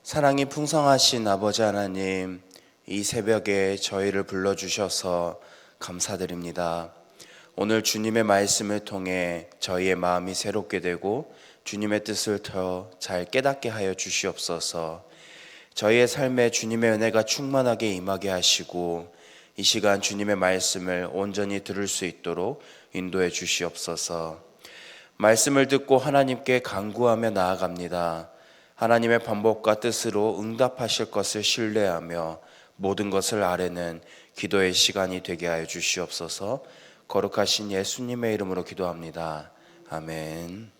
사랑이 풍성하신 아버지 하나님, 이 새벽에 저희를 불러주셔서 감사드립니다. 오늘 주님의 말씀을 통해 저희의 마음이 새롭게 되고 주님의 뜻을 더 잘 깨닫게 하여 주시옵소서. 저희의 삶에 주님의 은혜가 충만하게 임하게 하시고 이 시간 주님의 말씀을 온전히 들을 수 있도록 인도해 주시옵소서. 말씀을 듣고 하나님께 간구하며 나아갑니다. 하나님의 반복과 뜻으로 응답하실 것을 신뢰하며 모든 것을 아뢰는 기도의 시간이 되게 하여 주시옵소서. 거룩하신 예수님의 이름으로 기도합니다. 아멘.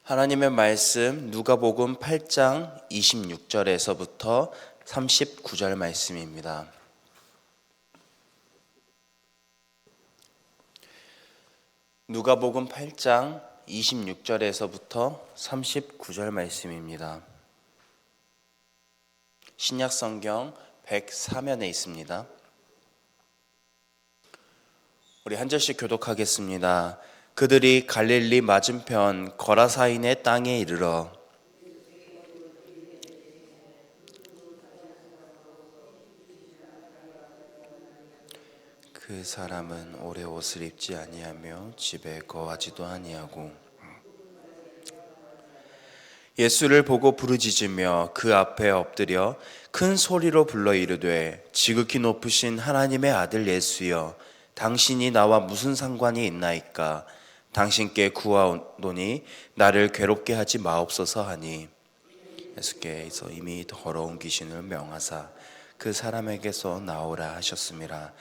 하나님의 말씀 누가복음 8장 26절에서부터 39절 말씀입니다. 누가복음 8장 26절에서부터 39절 말씀입니다. 신약성경 104면에 있습니다. 우리 한 절씩 교독하겠습니다. 그들이 갈릴리 맞은편 거라사인의 땅에 이르러 그 사람은 오래 옷을 입지 아니하며 집에 거하지도 아니하고 예수를 보고 부르짖으며 그 앞에 엎드려 큰 소리로 불러 이르되 지극히 높으신 하나님의 아들 예수여, 당신이 나와 무슨 상관이 있나이까? 당신께 구하노니 나를 괴롭게 하지 마옵소서 하니 예수께서 이미 더러운 귀신을 명하사 그 사람에게서 나오라 하셨음이라.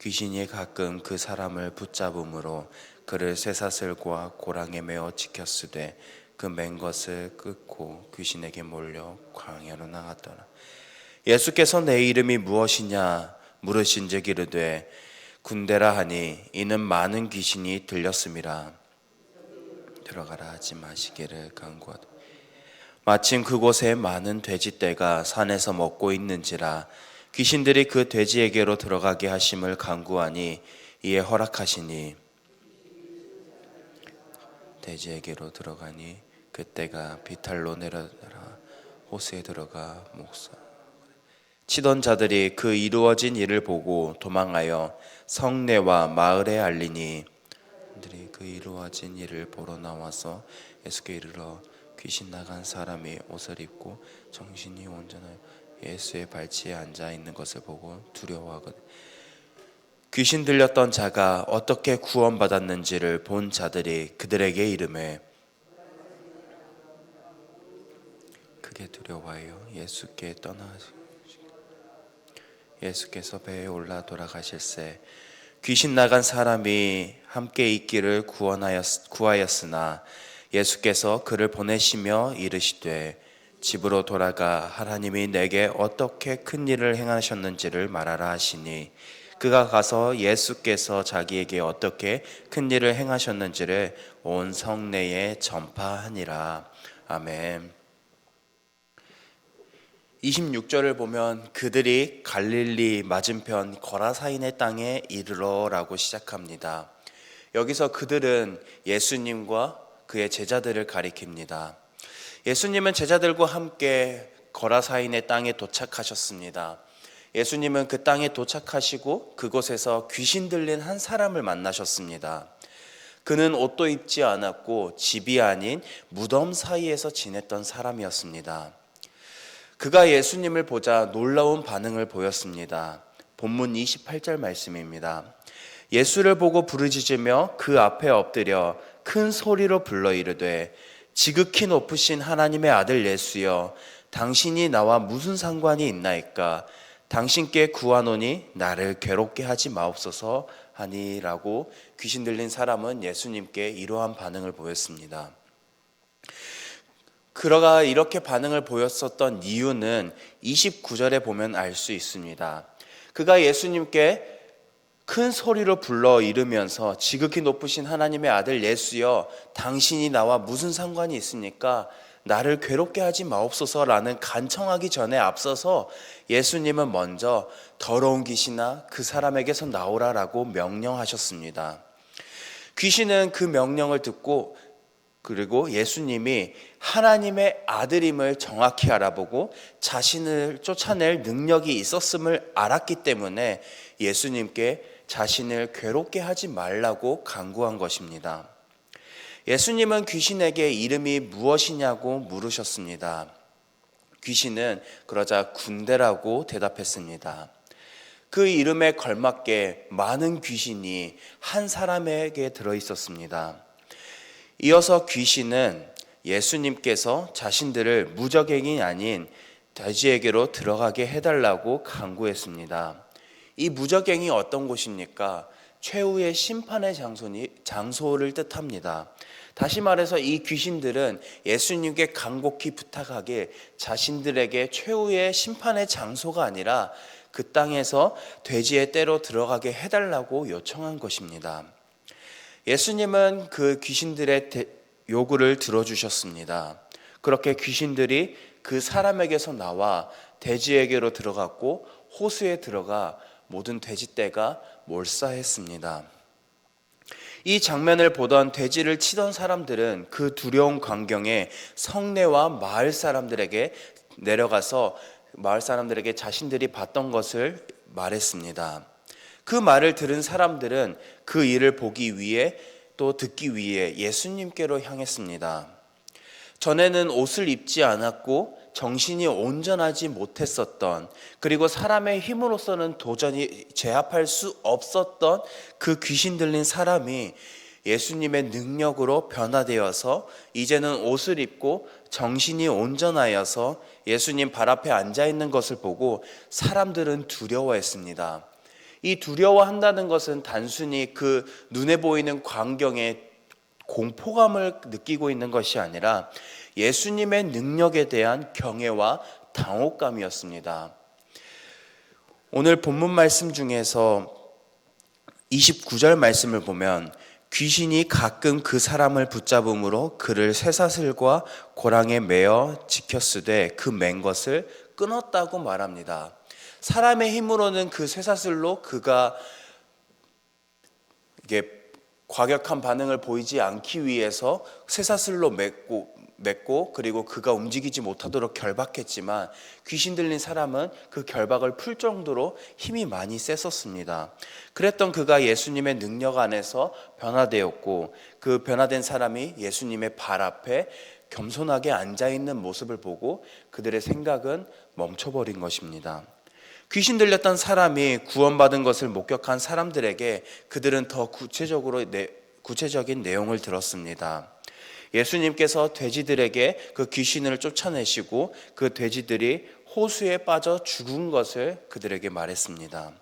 귀신이 가끔 그 사람을 붙잡음으로 그를 쇠사슬과 고랑에 메어 지켰으되 그 맨 것을 끊고 귀신에게 몰려 광야로 나갔더라. 예수께서 내 이름이 무엇이냐 물으신즉 이르되 군대라 하니 이는 많은 귀신이 들렸음이라. 들어가라 하지 마시기를 간구하되 마침 그곳에 많은 돼지떼가 산에서 먹고 있는지라 귀신들이 그 돼지에게로 들어가게 하심을 간구하니 이에 허락하시니 돼지에게로 들어가니 그때가 비탈로 내려라 호수에 들어가 목사 치던 자들이 그 이루어진 일을 보고 도망하여 성내와 마을에 알리니 그들이 그 이루어진 일을 보러 나와서 예수께 이르러 귀신 나간 사람이 옷을 입고 정신이 온전하여 예수의 발치에 앉아 있는 것을 보고 두려워하거든. 귀신 들렸던 자가 어떻게 구원받았는지를 본 자들이 그들에게 이르매 크게 두려워하여 예수께 예수께서 배에 올라 돌아가실새 귀신 나간 사람이 함께 있기를 구하였으나 예수께서 그를 보내시며 이르시되 집으로 돌아가 하나님이 내게 어떻게 큰 일을 행하셨는지를 말하라 하시니 그가 가서 예수께서 자기에게 어떻게 큰 일을 행하셨는지를 온 성내에 전파하니라. 아멘. 26절을 보면 그들이 갈릴리 맞은편 거라사인의 땅에 이르러 라고 시작합니다. 여기서 그들은 예수님과 그의 제자들을 가리킵니다. 예수님은 제자들과 함께 거라사인의 땅에 도착하셨습니다. 예수님은 그 땅에 도착하시고 그곳에서 귀신 들린 한 사람을 만나셨습니다. 그는 옷도 입지 않았고 집이 아닌 무덤 사이에서 지냈던 사람이었습니다. 그가 예수님을 보자 놀라운 반응을 보였습니다. 본문 28절 말씀입니다. 예수를 보고 부르짖으며 그 앞에 엎드려 큰 소리로 불러 이르되 지극히 높으신 하나님의 아들 예수여, 당신이 나와 무슨 상관이 있나이까? 당신께 구하노니 나를 괴롭게 하지 마옵소서 하니라고 귀신 들린 사람은 예수님께 이러한 반응을 보였습니다. 그가 이렇게 반응을 보였었던 이유는 29절에 보면 알 수 있습니다. 그가 예수님께 큰 소리로 불러 이르면서 지극히 높으신 하나님의 아들 예수여, 당신이 나와 무슨 상관이 있습니까? 나를 괴롭게 하지 마옵소서라는 간청하기 전에 앞서서 예수님은 먼저 더러운 귀신아 그 사람에게서 나오라라고 명령하셨습니다. 귀신은 그 명령을 듣고 그리고 예수님이 하나님의 아들임을 정확히 알아보고 자신을 쫓아낼 능력이 있었음을 알았기 때문에 예수님께 자신을 괴롭게 하지 말라고 간구한 것입니다. 예수님은 귀신에게 이름이 무엇이냐고 물으셨습니다. 귀신은 그러자 군대라고 대답했습니다. 그 이름에 걸맞게 많은 귀신이 한 사람에게 들어있었습니다. 이어서 귀신은 예수님께서 자신들을 무적행이 아닌 돼지에게로 들어가게 해달라고 간구했습니다. 이 무적행이 어떤 곳입니까? 최후의 심판의 장소를 뜻합니다. 다시 말해서 이 귀신들은 예수님께 간곡히 부탁하길 자신들에게 최후의 심판의 장소가 아니라 그 땅에서 돼지의 떼로 들어가게 해달라고 요청한 것입니다. 예수님은 그 귀신들의 요구를 들어주셨습니다. 그렇게 귀신들이 그 사람에게서 나와 돼지에게로 들어갔고 호수에 들어가 모든 돼지떼가 몰사했습니다. 이 장면을 보던 돼지를 치던 사람들은 그 두려운 광경에 성내와 마을 사람들에게 내려가서 마을 사람들에게 자신들이 봤던 것을 말했습니다. 그 말을 들은 사람들은 그 일을 보기 위해 또 듣기 위해 예수님께로 향했습니다. 전에는 옷을 입지 않았고 정신이 온전하지 못했었던, 그리고 사람의 힘으로서는 도저히 제압할 수 없었던 그 귀신 들린 사람이 예수님의 능력으로 변화되어서 이제는 옷을 입고 정신이 온전하여서 예수님 발 앞에 앉아 있는 것을 보고 사람들은 두려워했습니다. 이 두려워한다는 것은 단순히 그 눈에 보이는 광경에 공포감을 느끼고 있는 것이 아니라 예수님의 능력에 대한 경외와 당혹감이었습니다. 오늘 본문 말씀 중에서 29절 말씀을 보면 귀신이 가끔 그 사람을 붙잡음으로 그를 쇠사슬과 고랑에 매어 지켰으되 그 맨 것을 끊었다고 말합니다. 사람의 힘으로는 그 쇠사슬로 그가 이게 과격한 반응을 보이지 않기 위해서 쇠사슬로 맺고 그리고 그가 움직이지 못하도록 결박했지만 귀신 들린 사람은 그 결박을 풀 정도로 힘이 많이 셌었습니다. 그랬던 그가 예수님의 능력 안에서 변화되었고 그 변화된 사람이 예수님의 발 앞에 겸손하게 앉아있는 모습을 보고 그들의 생각은 멈춰버린 것입니다. 귀신 들렸던 사람이 구원받은 것을 목격한 사람들에게 그들은 더 구체적인 내용을 들었습니다. 예수님께서 돼지들에게 그 귀신을 쫓아내시고 그 돼지들이 호수에 빠져 죽은 것을 그들에게 말했습니다.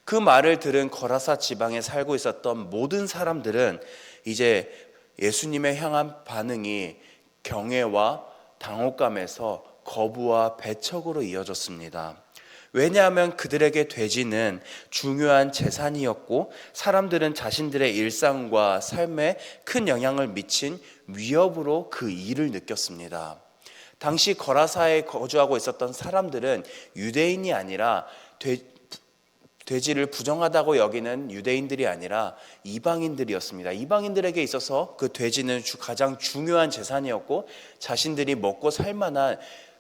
그 말을 들은 거라사 지방에 살고 있었던 모든 사람들은 이제 예수님의 향한 반응이 경외와 당혹감에서 거부와 배척으로 이어졌습니다. 왜냐하면 그들에게 돼지는 중요한 재산이었고 사람들은 자신들의 일상과 삶에 큰 영향을 미친 위협으로 그 일을 느꼈습니다. 당시 거라사에 거주하고 있었던 사람들은 유대인이 아니라 돼지를 부정하다고 여기는 유대인들이 아니라 이방인들이었습니다. 이방인들에게 있어서 그 돼지는 가장 중요한 재산이었고 자신들이 먹고 살 만한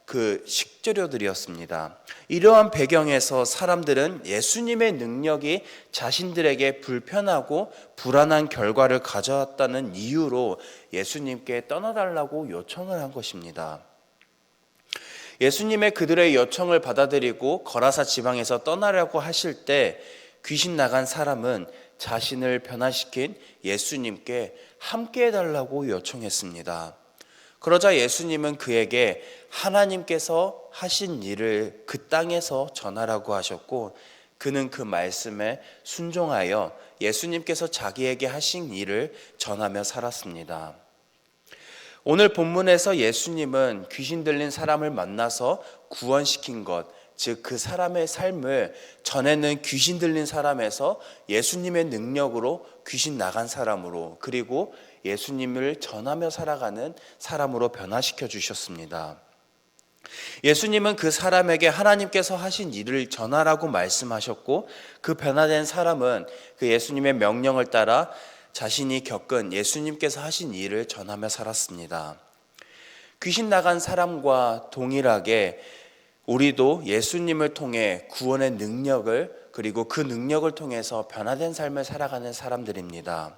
그 식재료들이었습니다. 이러한 배경에서 사람들은 예수님의 능력이 자신들에게 불편하고 불안한 결과를 가져왔다는 이유로 예수님께 떠나달라고 요청을 한 것입니다. 예수님의 그들의 요청을 받아들이고 거라사 지방에서 떠나려고 하실 때 귀신 나간 사람은 자신을 변화시킨 예수님께 함께 해달라고 요청했습니다. 그러자 예수님은 그에게 하나님께서 하신 일을 그 땅에서 전하라고 하셨고 그는 그 말씀에 순종하여 예수님께서 자기에게 하신 일을 전하며 살았습니다. 오늘 본문에서 예수님은 귀신 들린 사람을 만나서 구원시킨 것, 즉 그 사람의 삶을 전에는 귀신 들린 사람에서 예수님의 능력으로 귀신 나간 사람으로 그리고 예수님을 전하며 살아가는 사람으로 변화시켜 주셨습니다. 예수님은 그 사람에게 하나님께서 하신 일을 전하라고 말씀하셨고 그 변화된 사람은 그 예수님의 명령을 따라 자신이 겪은 예수님께서 하신 일을 전하며 살았습니다. 귀신 나간 사람과 동일하게 우리도 예수님을 통해 구원의 능력을, 그리고 그 능력을 통해서 변화된 삶을 살아가는 사람들입니다.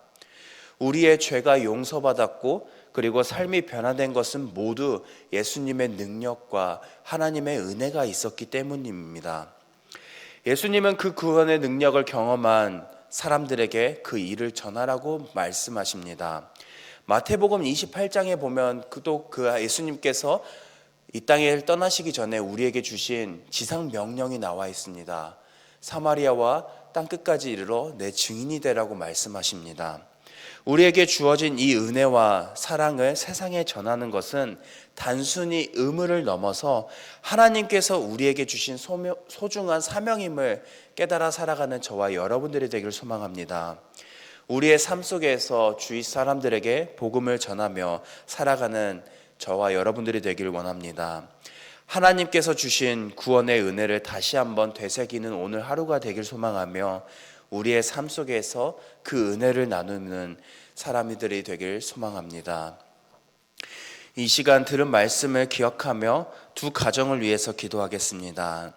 우리의 죄가 용서받았고 그리고 삶이 변화된 것은 모두 예수님의 능력과 하나님의 은혜가 있었기 때문입니다. 예수님은 그 구원의 능력을 경험한 사람들에게 그 일을 전하라고 말씀하십니다. 마태복음 28장에 보면 또 그 예수님께서 이 땅을 떠나시기 전에 우리에게 주신 지상 명령이 나와 있습니다. 사마리아와 땅끝까지 이르러 내 증인이 되라고 말씀하십니다. 우리에게 주어진 이 은혜와 사랑을 세상에 전하는 것은 단순히 의무를 넘어서 하나님께서 우리에게 주신 소중한 사명임을 깨달아 살아가는 저와 여러분들이 되기를 소망합니다. 우리의 삶 속에서 주위 사람들에게 복음을 전하며 살아가는 저와 여러분들이 되기를 원합니다. 하나님께서 주신 구원의 은혜를 다시 한번 되새기는 오늘 하루가 되길 소망하며 우리의 삶 속에서 그 은혜를 나누는 사람들이 되길 소망합니다. 이 시간 들은 말씀을 기억하며 두 가정을 위해서 기도하겠습니다.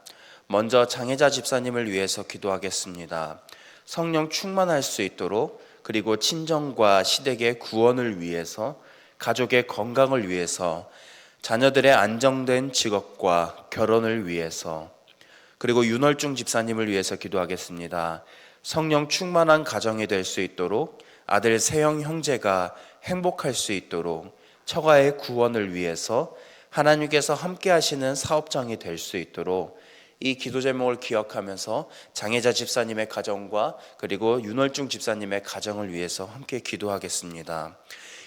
먼저 장혜자 집사님을 위해서 기도하겠습니다. 성령 충만할 수 있도록, 그리고 친정과 시댁의 구원을 위해서, 가족의 건강을 위해서, 자녀들의 안정된 직업과 결혼을 위해서, 그리고 윤월중 집사님을 위해서 기도하겠습니다. 성령 충만한 가정이 될 수 있도록, 아들 세영 형제가 행복할 수 있도록, 처가의 구원을 위해서, 하나님께서 함께 하시는 사업장이 될 수 있도록 이 기도 제목을 기억하면서 장혜자 집사님의 가정과 그리고 윤월중 집사님의 가정을 위해서 함께 기도하겠습니다.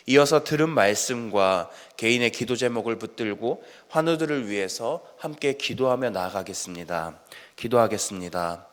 이어서 들은 말씀과 개인의 기도 제목을 붙들고 환우들을 위해서 함께 기도하며 나아가겠습니다. 기도하겠습니다.